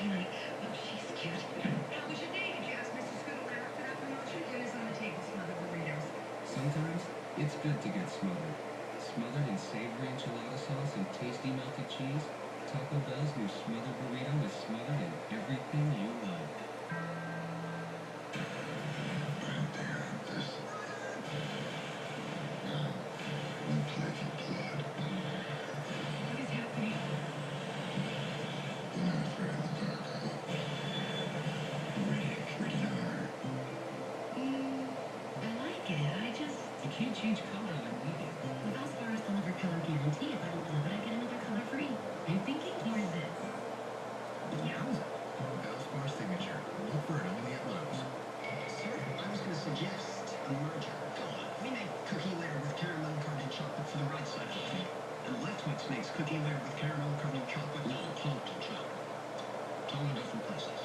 Jerry. Oh, she's cute. How was your day? Did you ask Mr. Scoodle for that promotion? Dinner's on the table, smothered burritos. Sometimes it's good to get smothered. Smothered in savory enchilada sauce and tasty melted cheese, Taco Bell's new smothered burrito is smothered in everything you love. What is happening? I like it. You can't change color like we do. With Valspar's Deliver Color Guarantee, if I don't love it, I get another color free. Are you thinking? Here's this. Yowza. Valspar signature. Look for it only at Lowe's. Sir, I was going to suggest a merger. Go on. We make cookie layer with caramel coated chocolate for the right side of the plate. And Left Mix makes cookie layer with caramel coated chocolate. No, chocolate chocolate. Totally different process.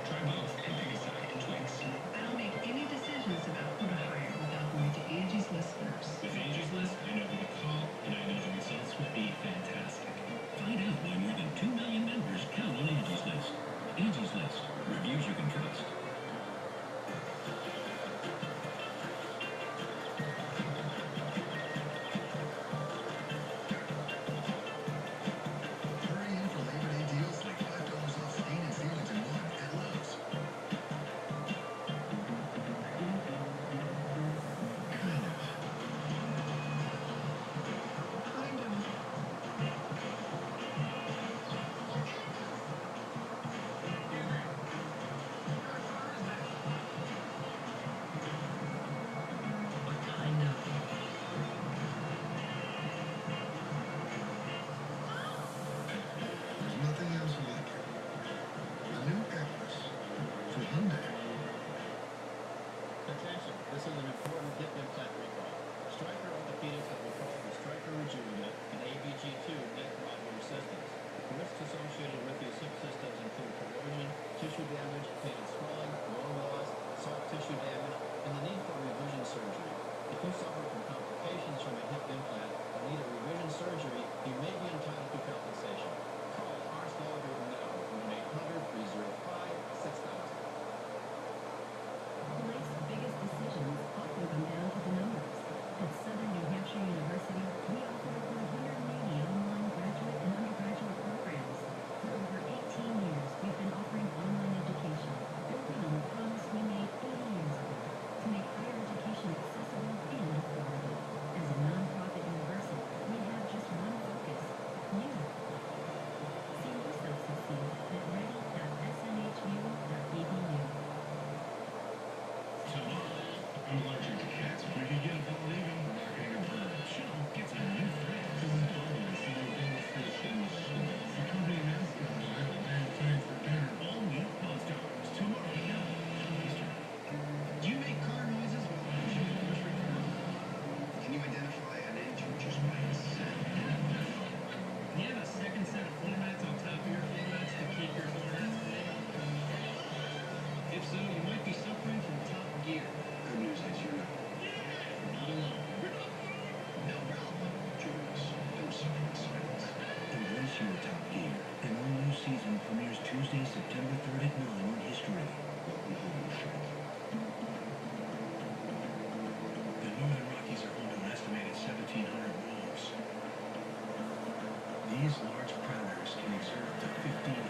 Try both and pick a side. Twix. I don't make any decisions about who to hire without going to Angie's List first. With Angie's List, I know who to call, and I know the results will be fantastic. Find out why more than 2 million members count on Angie's List. Angie's List. Reviews you can trust. Hurry in for Labor Day deals like $5 off stain and sealant in one at Lowe's. There's nothing else like it. The new Atlas from Hyundai. Attention, this is an important hip implant recall. Stryker Orthopedics has recalled the Stryker Rejuvenate and ABG2 neck modular systems. The risks associated with these hip systems include corrosion, tissue damage, pain and swelling, bone loss, soft tissue damage, and the need for revision surgery. If you suffer from complications from a hip implant and need a revision surgery, you may be entitled to compensation. Call Ars Law Group now, 1-800-305-6000. Life's biggest decisions often come down to the numbers. At Southern New Hampshire University, we offer over 180 online graduate and undergraduate programs. For over 18 years, we've been offering online education, building on the promise we made 80 years ago to make higher education accessible and affordable. As a nonprofit university, we have just one focus: you. See yourself succeed at ready.snhu.edu. Tomorrow, I'm allergic to cats. We can get them leaving. Marketing a bird. Chum gets a new friend. This is Darwin, senior business station. The company mascot. And time for dinner. All new Buzz Dogs. Tomorrow night. Eastern. Do you make car noises while watching a grocery car? Can you identify an engine just by its sound? Do you have a second set of floor mats on top of your floor mats to keep your floor mats safe? If so, you might be suffering from top gear. Good news is you're not. Not alone. No problem. Join us. Don't suffer in silence. Embrace your Top Gear. An all-new season premieres Tuesday, September 3rd at 9 on History. Welcome home, friend. The Northern Rockies are home to an estimated 1,700 wolves. These large predators can exert up to 1,500